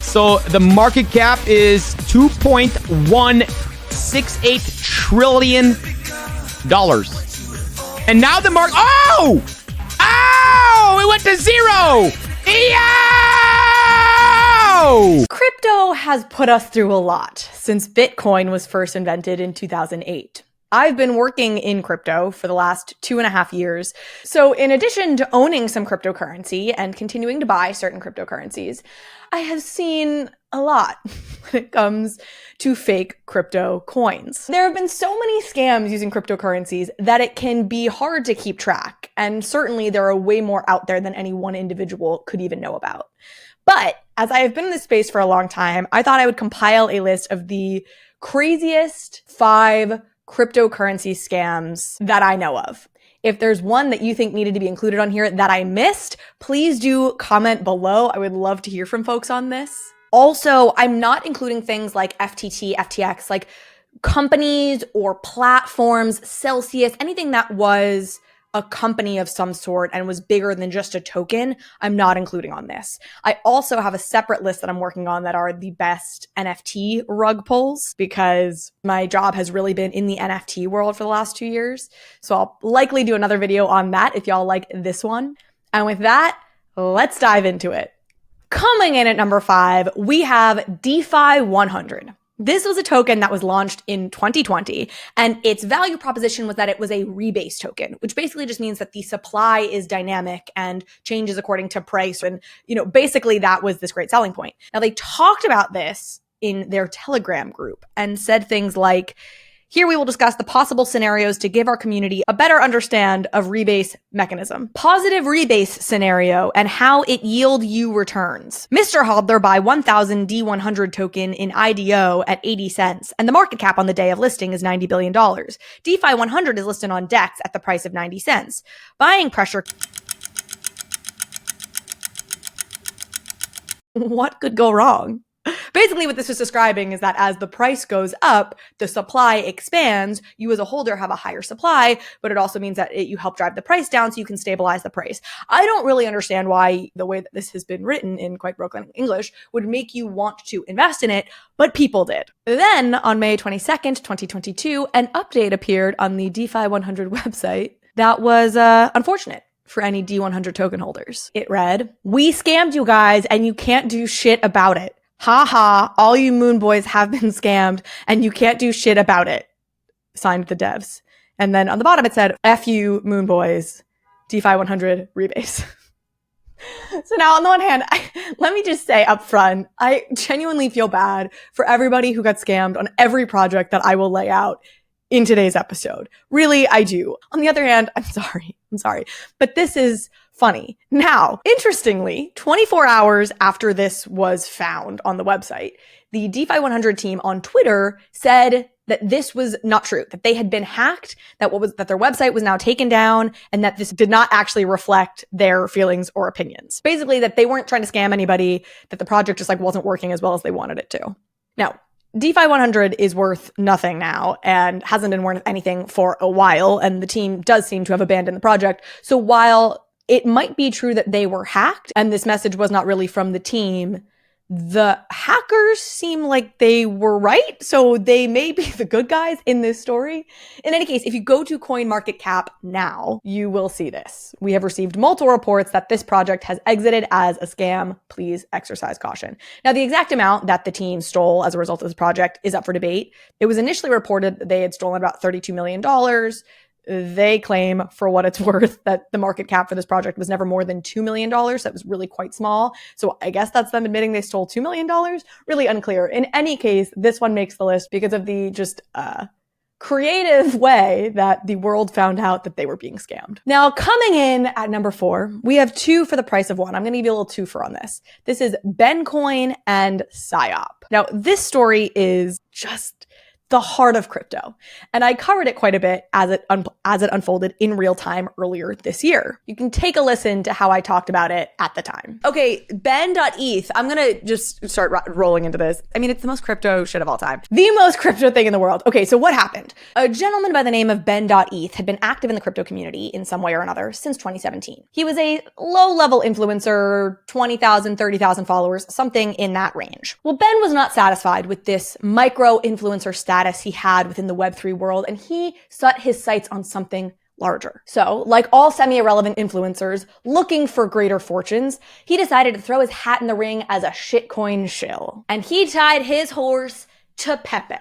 So the market cap is $2.168 trillion. And now the market, it went to zero. Crypto has put us through a lot since Bitcoin was first invented in 2008. I've been working in crypto for the last 2.5 years. So in addition to owning some cryptocurrency and continuing to buy certain cryptocurrencies, I have seen a lot when it comes to fake crypto coins. There have been so many scams using cryptocurrencies that it can be hard to keep track. And certainly there are way more out there than any one individual could even know about. But as I have been in this space for a long time, I thought I would compile a list of the craziest 5 cryptocurrency scams that I know of. If there's one that you think needed to be included on here that I missed, please do comment below. I would love to hear from folks on this. Also, I'm not including things like FTT, FTX, like companies or platforms, Celcius, anything that was a company of some sort and was bigger than just a token, I'm not including on this. I also have a separate list that I'm working on that are the best NFT rug pulls, because my job has really been in the NFT world for the last 2 years. So I'll likely do another video on that if y'all like this one. And with that, let's dive into it. Coming in at number 5, we have DeFi 100. This was a token that was launched in 2020, and its value proposition was that it was a rebase token, which basically just means that the supply is dynamic and changes according to price. And, basically that was this great selling point. Now, they talked about this in their Telegram group and said things like, here we will discuss the possible scenarios to give our community a better understand of rebase mechanism. Positive rebase scenario and how it yield you returns. Mr. Hodler buy 1,000 D100 token in IDO at 80 cents, and the market cap on the day of listing is $90 billion. DeFi 100 is listed on DEX at the price of 90 cents. Buying pressure. What could go wrong? Basically, what this is describing is that as the price goes up, the supply expands. You as a holder have a higher supply, but it also means that you help drive the price down so you can stabilize the price. I don't really understand why the way that this has been written in quite broken English would make you want to invest in it, but people did. Then on May 22nd, 2022, an update appeared on the DeFi 100 website that was unfortunate for any D100 token holders. It read, "We scammed you guys and you can't do shit about it. Ha ha, all you moon boys have been scammed and you can't do shit about it. Signed the devs." And then on the bottom it said, "F you moon boys, DeFi 100 rebase." So now on the one hand, let me just say up front, I genuinely feel bad for everybody who got scammed on every project that I will lay out in today's episode. Really, I do. On the other hand, I'm sorry. But this is funny. Now, interestingly, 24 hours after this was found on the website, the DeFi 100 team on Twitter said that this was not true, that they had been hacked, that their website was now taken down, and that this did not actually reflect their feelings or opinions. Basically, that they weren't trying to scam anybody, that the project just wasn't working as well as they wanted it to. Now, DeFi 100 is worth nothing now and hasn't been worth anything for a while, and the team does seem to have abandoned the project. So while it might be true that they were hacked and this message was not really from the team, the hackers seem like they were right. So they may be the good guys in this story. In any case, if you go to CoinMarketCap now, you will see this. We have received multiple reports that this project has exited as a scam. Please exercise caution. Now, the exact amount that the team stole as a result of this project is up for debate. It was initially reported that they had stolen about $32 million. They claim, for what it's worth, that the market cap for this project was never more than $2 million. That was really quite small. So I guess that's them admitting they stole $2 million. Really unclear. In any case, this one makes the list because of the just creative way that the world found out that they were being scammed. Now, coming in at number 4, we have 2 for the price of 1. I'm going to give you a little twofer on this. This is BenCoin and PSYOP. Now, this story is just the heart of crypto. And I covered it quite a bit as it unfolded in real time earlier this year. You can take a listen to how I talked about it at the time. Okay, Ben.eth. I'm going to just start rolling into this. I mean, it's the most crypto shit of all time. The most crypto thing in the world. Okay, so what happened? A gentleman by the name of Ben.eth had been active in the crypto community in some way or another since 2017. He was a low-level influencer, 20,000, 30,000 followers, something in that range. Well, Ben was not satisfied with this micro-influencer status he had within the Web3 world, and he set his sights on something larger. So, like all semi-irrelevant influencers looking for greater fortunes, he decided to throw his hat in the ring as a shitcoin shill. And he tied his horse to Pepe.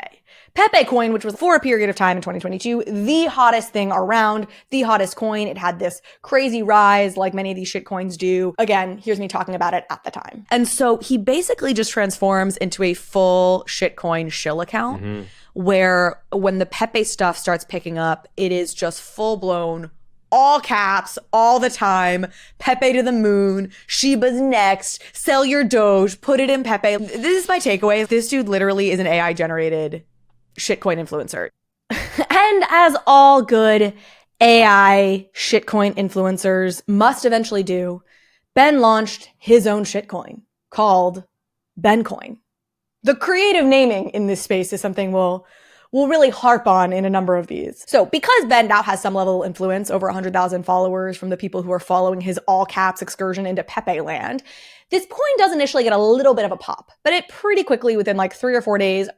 Pepe coin, which was for a period of time in 2022, the hottest thing around, the hottest coin. It had this crazy rise like many of these shit coins do. Again, here's me talking about it at the time. And so he basically just transforms into a full shitcoin shill account where when the Pepe stuff starts picking up, it is just full blown, all caps, all the time, Pepe to the moon, Shiba's next, sell your Doge, put it in Pepe. This is my takeaway. This dude literally is an AI generated shitcoin influencer. And as all good AI shitcoin influencers must eventually do, Ben launched his own shitcoin called Bencoin. The creative naming in this space is something we'll really harp on in a number of these. So because Ben now has some level of influence, over 100,000 followers from the people who are following his all caps excursion into Pepe land, this coin does initially get a little bit of a pop, but it pretty quickly, within like 3 or 4 days,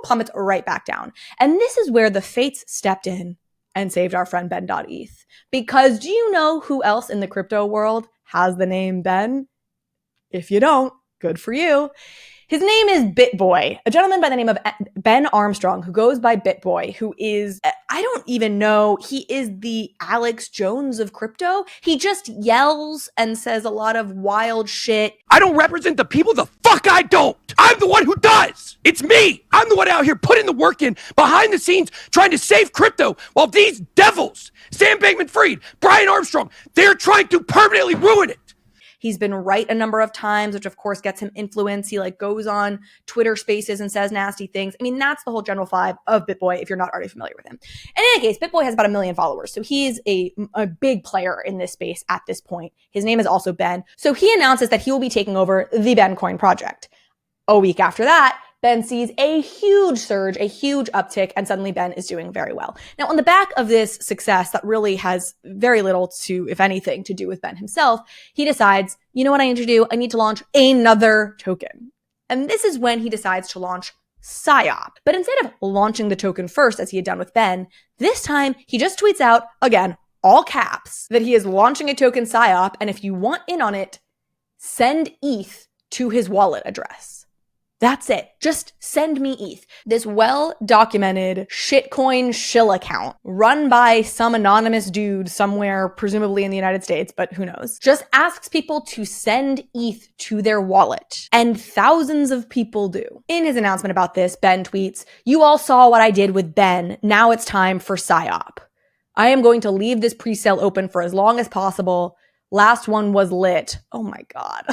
plummets right back down. And this is where the fates stepped in and saved our friend Ben.eth. Because do you know who else in the crypto world has the name Ben? If you don't, good for you. His name is BitBoy, a gentleman by the name of Ben Armstrong, who goes by BitBoy, who is, I don't even know, he is the Alex Jones of crypto. He just yells and says a lot of wild shit. I don't represent the people, the fuck I don't. I'm the one who does. It's me. I'm the one out here putting the work in behind the scenes trying to save crypto while these devils, Sam Bankman-Fried, Brian Armstrong, they're trying to permanently ruin it. He's been right a number of times, which of course gets him influence. He like goes on Twitter Spaces and says nasty things. I mean, that's the whole general vibe of BitBoy if you're not already familiar with him. And in any case, BitBoy has about 1 million followers. So he's a big player in this space at this point. His name is also Ben. So he announces that he will be taking over the Bencoin project. A week after that, Ben sees a huge surge, a huge uptick, and suddenly Ben is doing very well. Now, on the back of this success that really has very little to, if anything, to do with Ben himself, he decides, you know what I need to do? I need to launch another token. And this is when he decides to launch PSYOP. But instead of launching the token first, as he had done with Ben, this time he just tweets out, again, all caps, that he is launching a token PSYOP, and if you want in on it, send ETH to his wallet address. That's it. Just send me ETH. This well-documented shitcoin shill account run by some anonymous dude somewhere, presumably in the United States, but who knows, just asks people to send ETH to their wallet. And thousands of people do. In his announcement about this, Ben tweets, "You all saw what I did with Ben. Now it's time for PSYOP. I am going to leave this pre-sale open for as long as possible. Last one was lit." Oh my God.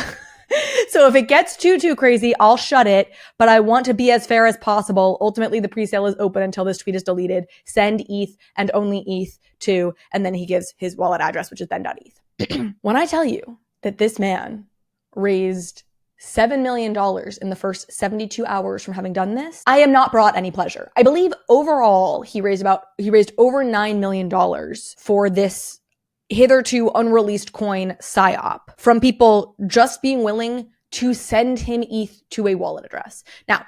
So if it gets too crazy, I'll shut it, but I want to be as fair as possible. Ultimately, the presale is open until this tweet is deleted. Send ETH and only ETH to, and then he gives his wallet address, which is ben.eth. When I tell you that this man raised $7 million in the first 72 hours from having done this, I am not brought any pleasure. I believe overall he raised over $9 million for this hitherto unreleased coin PSYOP from people just being willing to send him ETH to a wallet address. Now,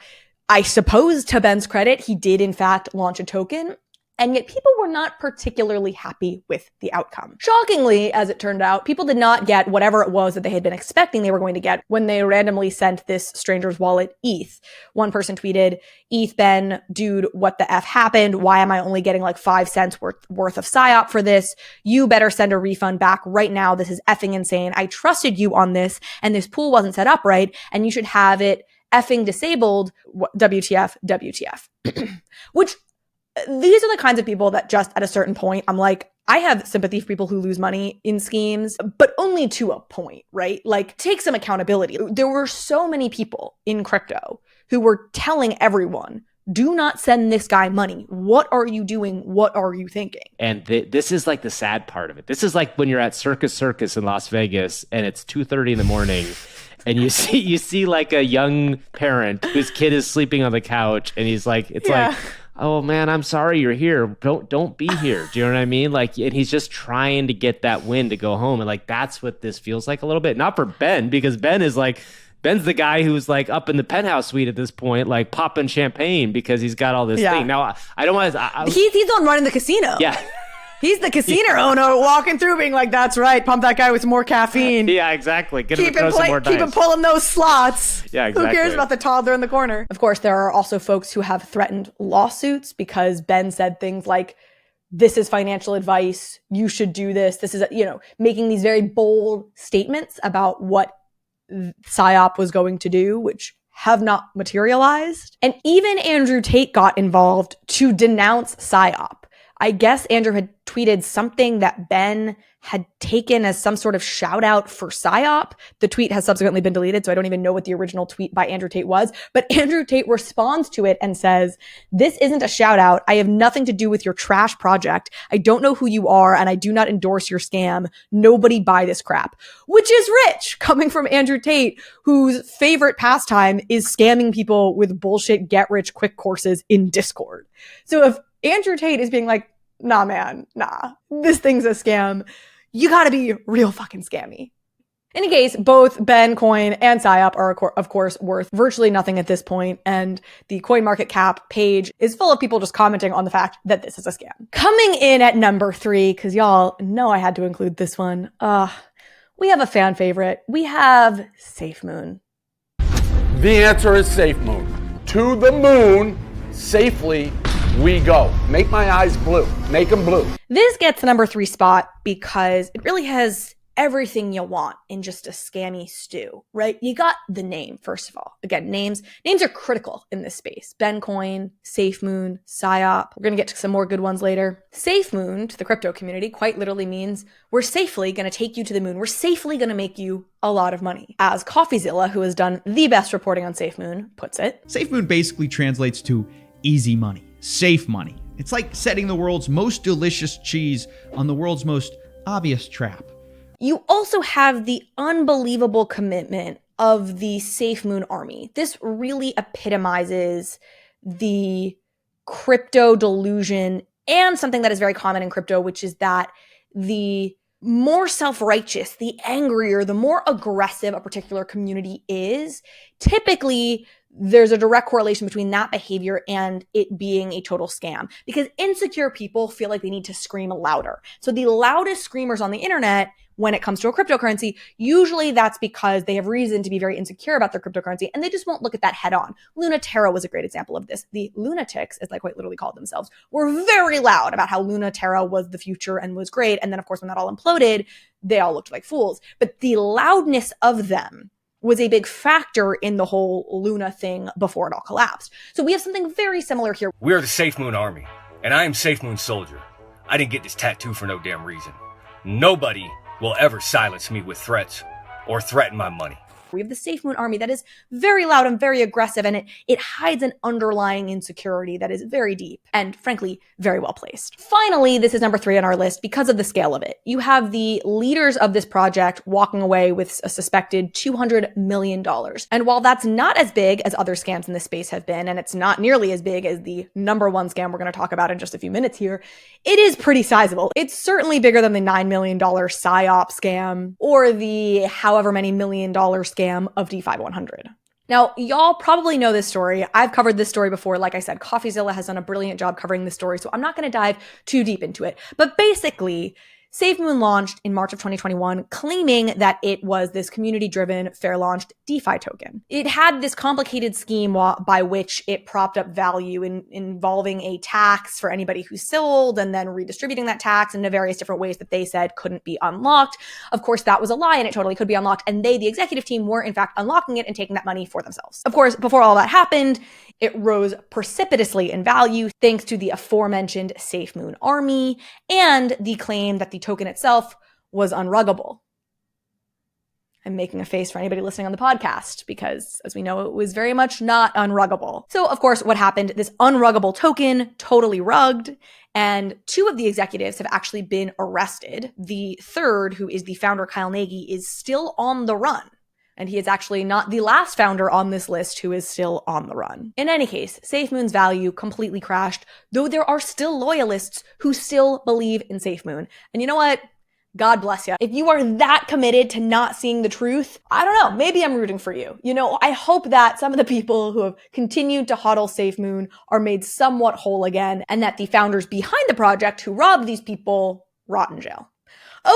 I suppose to Ben's credit, he did in fact launch a token, and yet people were not particularly happy with the outcome. Shockingly, as it turned out, people did not get whatever it was that they had been expecting they were going to get when they randomly sent this stranger's wallet ETH. One person tweeted, "ETH Ben, dude, what the F happened? Why am I only getting like 5 cents worth of PSYOP for this? You better send a refund back right now. This is effing insane. I trusted you on this, and this pool wasn't set up right, and you should have it effing disabled. WTF, WTF." Which, these are the kinds of people that just at a certain point, I'm like, I have sympathy for people who lose money in schemes, but only to a point, right? Like, take some accountability. There were so many people in crypto who were telling everyone, Do not send this guy money. What are you doing? What are you thinking? And this is like the sad part of it. This is like when you're at Circus in Las Vegas and it's 2:30 in the morning and you see like a young parent whose kid is sleeping on the couch and he's like, like, oh man, I'm sorry you're here. Don't be here. Do you know what I mean? Like, and he's just trying to get that win to go home. And like, that's what this feels like a little bit. Not for Ben, because Ben's the guy who's like up in the penthouse suite at this point, like popping champagne because he's got all this thing. Now, I don't want to... He's the one running the casino. Yeah. He's the casino owner walking through being like, that's right, pump that guy with some more caffeine. Yeah, exactly. Keep him pulling those slots. Yeah, exactly. Who cares about the toddler in the corner? Of course, there are also folks who have threatened lawsuits because Ben said things like, this is financial advice, you should do this. This is, making these very bold statements about what PSYOP was going to do, which have not materialized. And even Andrew Tate got involved to denounce PSYOP. I guess Andrew had tweeted something that Ben had taken as some sort of shout out for PSYOP. The tweet has subsequently been deleted, so I don't even know what the original tweet by Andrew Tate was. But Andrew Tate responds to it and says, this isn't a shout out. I have nothing to do with your trash project. I don't know who you are, and I do not endorse your scam. Nobody buy this crap. Which is rich, coming from Andrew Tate, whose favorite pastime is scamming people with bullshit get-rich-quick courses in Discord. So if Andrew Tate is being like, nah, man, nah, this thing's a scam, you gotta be real fucking scammy. In any case, both Ben Coin and PSYOP are, of course, worth virtually nothing at this point, and the CoinMarketCap page is full of people just commenting on the fact that this is a scam. Coming in at number 3, because y'all know I had to include this one, we have a fan favorite. We have SafeMoon. The answer is SafeMoon. To the moon, safely we go. Make my eyes blue. Make them blue. This gets the number 3 spot because it really has everything you want in just a scammy stew, right? You got the name, first of all. Again, names are critical in this space. BenCoin, SafeMoon, PSYOP. We're going to get to some more good ones later. SafeMoon, to the crypto community, quite literally means we're safely going to take you to the moon. We're safely going to make you a lot of money. As CoffeeZilla, who has done the best reporting on SafeMoon, puts it. SafeMoon basically translates to easy money. Safe money. It's like setting the world's most delicious cheese on the world's most obvious trap. You also have the unbelievable commitment of the SafeMoon army. This really epitomizes the crypto delusion and something that is very common in crypto, which is that the more self-righteous, the angrier, the more aggressive a particular community is, typically there's a direct correlation between that behavior and it being a total scam, because insecure people feel like they need to scream louder. So the loudest screamers on the internet when it comes to a cryptocurrency, usually that's because they have reason to be very insecure about their cryptocurrency and they just won't look at that head on. Lunaterra was a great example of this. The lunatics, as they quite literally called themselves, were very loud about how Lunaterra was the future and was great. And then of course, when that all imploded, they all looked like fools. But the loudness of them was a big factor in the whole Luna thing before it all collapsed. So we have something very similar here. We are the SafeMoon army, and I am SafeMoon's soldier. I didn't get this tattoo for no damn reason. Nobody will ever silence me with threats or threaten my money. We have the SafeMoon army that is very loud and very aggressive, and it hides an underlying insecurity that is very deep and, frankly, very well placed. Finally, this is number 3 on our list because of the scale of it. You have the leaders of this project walking away with a suspected $200 million. And while that's not as big as other scams in this space have been, and it's not nearly as big as the number 1 scam we're going to talk about in just a few minutes here, it is pretty sizable. It's certainly bigger than the $9 million PSYOP scam or the however many $1 million scam of DeFi 100. Now, y'all probably know this story. I've covered this story before. Like I said, CoffeeZilla has done a brilliant job covering this story, so I'm not going to dive too deep into it. But basically, SafeMoon launched in March of 2021, claiming that it was this community-driven, fair-launched DeFi token. It had this complicated scheme by which it propped up value involving a tax for anybody who sold and then redistributing that tax into various different ways that they said couldn't be unlocked. Of course, that was a lie and it totally could be unlocked. And they, the executive team, were in fact unlocking it and taking that money for themselves. Of course, before all that happened, it rose precipitously in value thanks to the aforementioned SafeMoon army and the claim that the token itself was unruggable. I'm making a face for anybody listening on the podcast because, as we know, it was very much not unruggable. So, of course, what happened? This unruggable token totally rugged, and 2 of the executives have actually been arrested. The third, who is the founder, Kyle Nagy, is still on the run. And he is actually not the last founder on this list who is still on the run. In any case, SafeMoon's value completely crashed, though there are still loyalists who still believe in SafeMoon. And you know what? God bless you. If you are that committed to not seeing the truth, I don't know, maybe I'm rooting for you. You know, I hope that some of the people who have continued to hodl SafeMoon are made somewhat whole again, and that the founders behind the project who robbed these people rot in jail.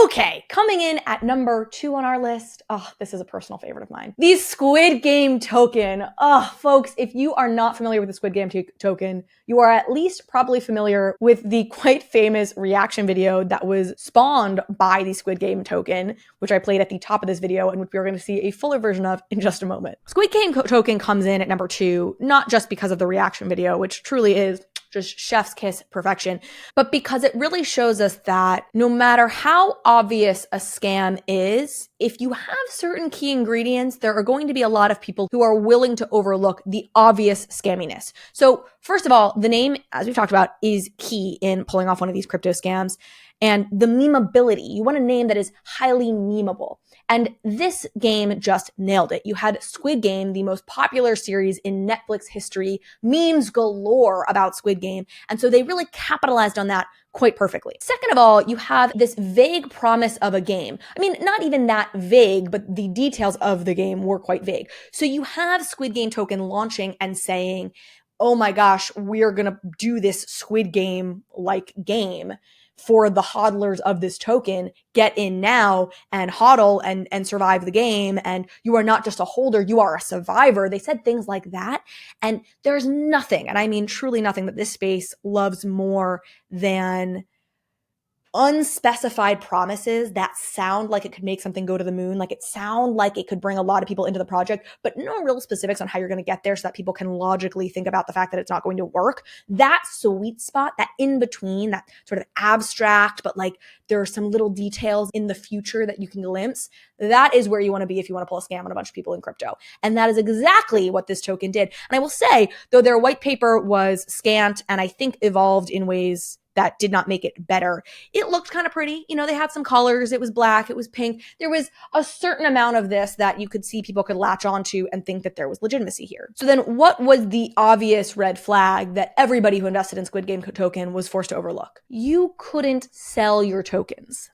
Okay, coming in at number 2 on our list. Oh, this is a personal favorite of mine. The Squid Game token. Oh, folks, if you are not familiar with the Squid Game token, you are at least probably familiar with the quite famous reaction video that was spawned by the Squid Game token, which I played at the top of this video and which we're going to see a fuller version of in just a moment. Squid Game token comes in at number 2, not just because of the reaction video, which truly is just chef's kiss perfection, but because it really shows us that no matter how obvious a scam is, if you have certain key ingredients, there are going to be a lot of people who are willing to overlook the obvious scamminess. So first of all, the name, as we've talked about, is key in pulling off one of these crypto scams. And the memeability, you want a name that is highly memeable. And this game just nailed it. You had Squid Game, the most popular series in Netflix history, memes galore about Squid Game. And so they really capitalized on that quite perfectly. Second of all, you have this vague promise of a game. I mean, not even that vague, but the details of the game were quite vague. So you have Squid Game token launching and saying, oh my gosh, we're going to do this Squid Game-like game for the hodlers of this token. Get in now and hodl and survive the game. And you are not just a holder, you are a survivor. They said things like that. And there's nothing, and I mean truly nothing, that this space loves more than unspecified promises that sound like it could make something go to the moon, like it sound like it could bring a lot of people into the project, but no real specifics on how you're going to get there so that people can logically think about the fact that it's not going to work. That sweet spot, that in between, that sort of abstract, but like there are some little details in the future that you can glimpse, that is where you want to be if you want to pull a scam on a bunch of people in crypto. And that is exactly what this token did. And I will say, though their white paper was scant and I think evolved in ways that did not make it better, it looked kind of pretty. You know, they had some colors. It was black. It was pink. There was a certain amount of this that you could see people could latch onto and think that there was legitimacy here. So then what was the obvious red flag that everybody who invested in Squid Game token was forced to overlook? You couldn't sell your tokens.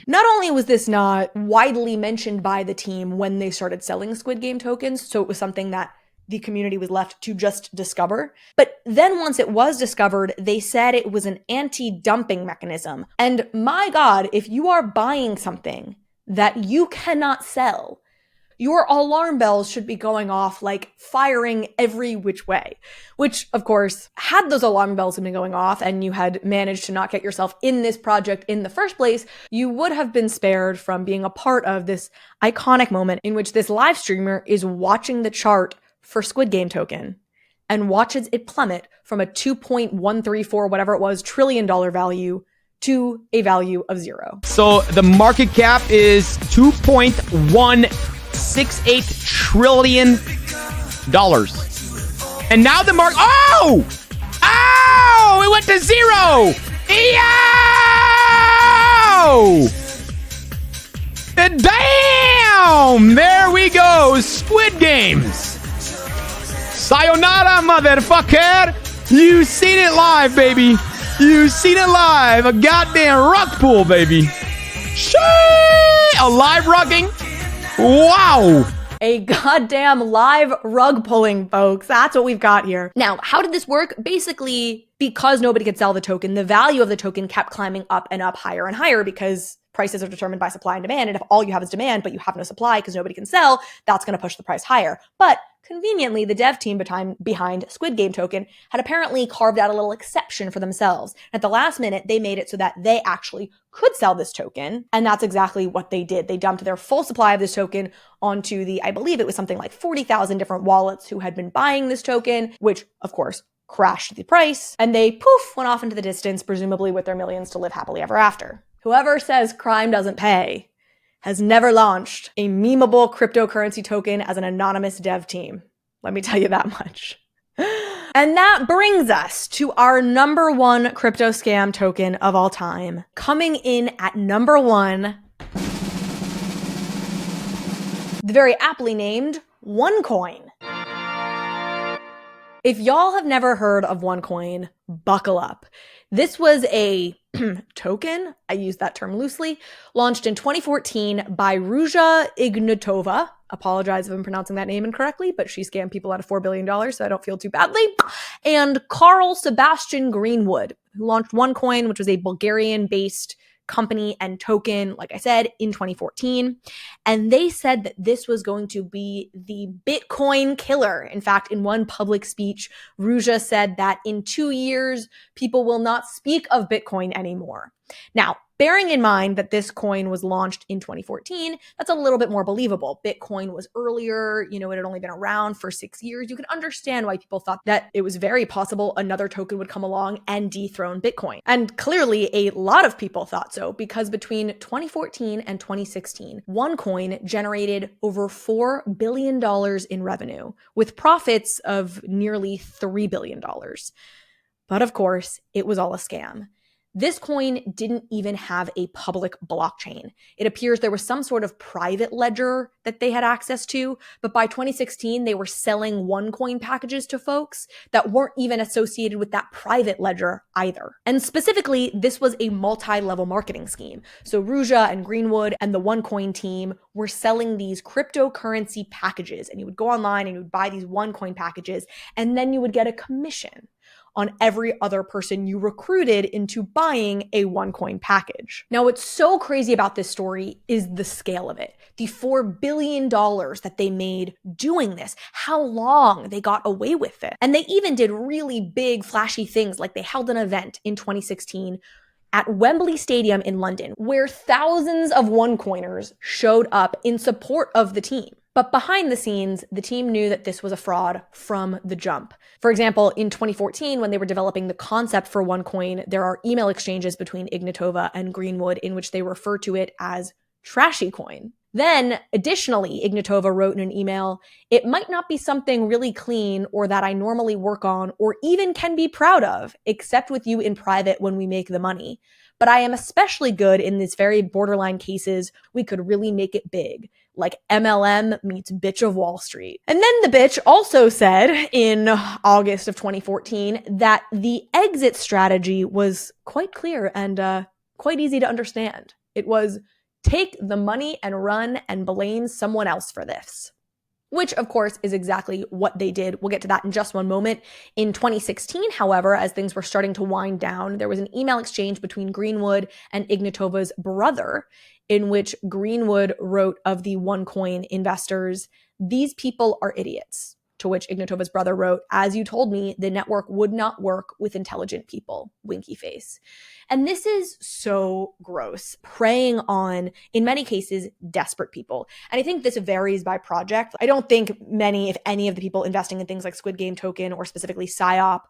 Not only was this not widely mentioned by the team when they started selling Squid Game tokens, so it was something that the community was left to just discover. But then once it was discovered, they said it was an anti-dumping mechanism. And my God, if you are buying something that you cannot sell, your alarm bells should be going off, like firing every which way. Which, of course, had those alarm bells been going off and you had managed to not get yourself in this project in the first place, you would have been spared from being a part of this iconic moment in which this live streamer is watching the chart for Squid Game token and watches it plummet from a 2.134 whatever it was trillion dollar value to a value of 0. So the market cap is $2.168 trillion. And now the market, it went to 0. And damn, there we go, Squid Games. Sayonara, motherfucker! You seen it live, baby. You seen it live. A goddamn rug pool, baby. Shee! A live rugging. Wow. A goddamn live rug pulling, folks. That's what we've got here. Now, how did this work? Basically, because nobody could sell the token, the value of the token kept climbing up and up, higher and higher, because prices are determined by supply and demand. And if all you have is demand, but you have no supply because nobody can sell, that's going to push the price higher. But conveniently, the dev team behind Squid Game token had apparently carved out a little exception for themselves. At the last minute, they made it so that they actually could sell this token. And that's exactly what they did. They dumped their full supply of this token onto I believe it was something like 40,000 different wallets who had been buying this token, which of course crashed the price. And they poof, went off into the distance, presumably with their millions to live happily ever after. Whoever says crime doesn't pay has never launched a memeable cryptocurrency token as an anonymous dev team. Let me tell you that much. And that brings us to our number one crypto scam token of all time. Coming in at number one, the very aptly named OneCoin. If y'all have never heard of OneCoin, buckle up. This was a token, I use that term loosely, launched in 2014 by Ruja Ignatova. Apologize if I'm pronouncing that name incorrectly, but she scammed people out of $4 billion, so I don't feel too badly. And Carl Sebastian Greenwood, who launched OneCoin, which was a Bulgarian-based company and token, like I said, in 2014. And they said that this was going to be the Bitcoin killer. In fact, in one public speech, Ruja said that in 2 years, people will not speak of Bitcoin anymore. Now, bearing in mind that this coin was launched in 2014, that's a little bit more believable. Bitcoin was earlier, it had only been around for 6 years. You can understand why people thought that it was very possible another token would come along and dethrone Bitcoin. And clearly, a lot of people thought so, because between 2014 and 2016, OneCoin generated over $4 billion in revenue, with profits of nearly $3 billion. But of course, it was all a scam. This coin didn't even have a public blockchain. It appears there was some sort of private ledger that they had access to, but by 2016, they were selling OneCoin packages to folks that weren't even associated with that private ledger either. And specifically, this was a multi-level marketing scheme. So Ruja and Greenwood and the OneCoin team were selling these cryptocurrency packages, and you would go online and you would buy these OneCoin packages, and then you would get a commission on every other person you recruited into buying a OneCoin package. Now, what's so crazy about this story is the scale of it. The $4 billion that they made doing this, how long they got away with it. And they even did really big, flashy things, like they held an event in 2016 at Wembley Stadium in London, where thousands of OneCoiners showed up in support of the team. But behind the scenes, the team knew that this was a fraud from the jump. For example, in 2014, when they were developing the concept for OneCoin, there are email exchanges between Ignatova and Greenwood in which they refer to it as trashy coin. Then, additionally, Ignatova wrote in an email, "It might not be something really clean or that I normally work on or even can be proud of, except with you in private when we make the money. But I am especially good in these very borderline cases. We could really make it big. Like MLM meets bitch of Wall Street." And then the bitch also said in August of 2014 that the exit strategy was quite clear and quite easy to understand. It was take the money and run and blame someone else for this. Which, of course, is exactly what they did. We'll get to that in just one moment. In 2016, however, as things were starting to wind down, there was an email exchange between Greenwood and Ignatova's brother, in which Greenwood wrote of the OneCoin investors, "These people are idiots." To which Ignatova's brother wrote, "As you told me, the network would not work with intelligent people, winky face." And this is so gross, preying on, in many cases, desperate people. And I think this varies by project. I don't think many, if any, of the people investing in things like Squid Game token or specifically PSYOP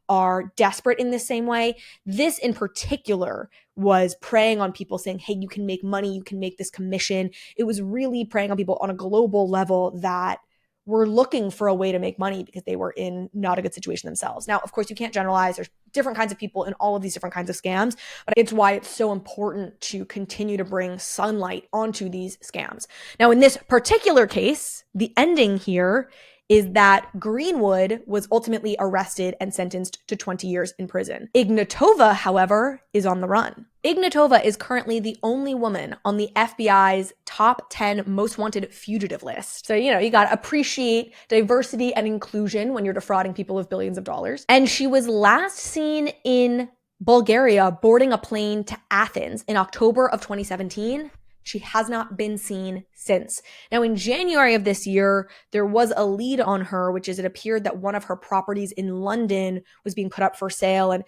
are desperate in the same way. This in particular was preying on people saying, hey, you can make money, you can make this commission. It was really preying on people on a global level that were looking for a way to make money because they were in not a good situation themselves. Now, of course, you can't generalize. There's different kinds of people in all of these different kinds of scams, but it's why it's so important to continue to bring sunlight onto these scams. Now, in this particular case, the ending here is that Greenwood was ultimately arrested and sentenced to 20 years in prison. Ignatova, however, is on the run. Ignatova is currently the only woman on the FBI's top 10 most wanted fugitive list. So, you gotta appreciate diversity and inclusion when you're defrauding people of billions of dollars. And she was last seen in Bulgaria boarding a plane to Athens in October of 2017. She has not been seen since. Now, in January of this year, there was a lead on her, which is it appeared that one of her properties in London was being put up for sale, and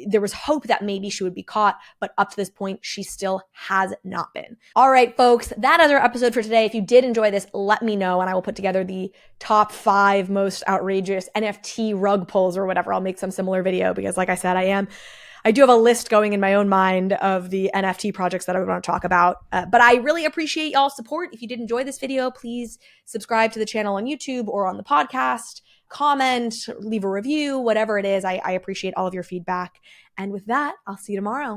there was hope that maybe she would be caught, but up to this point, she still has not been. All right, folks, that is our episode for today. If you did enjoy this, let me know, and I will put together the top 5 most outrageous NFT rug pulls or whatever. I'll make some similar video because, like I said, I I do have a list going in my own mind of the NFT projects that I would want to talk about. But I really appreciate y'all's support. If you did enjoy this video, please subscribe to the channel on YouTube or on the podcast, comment, leave a review, whatever it is. I appreciate all of your feedback. And with that, I'll see you tomorrow.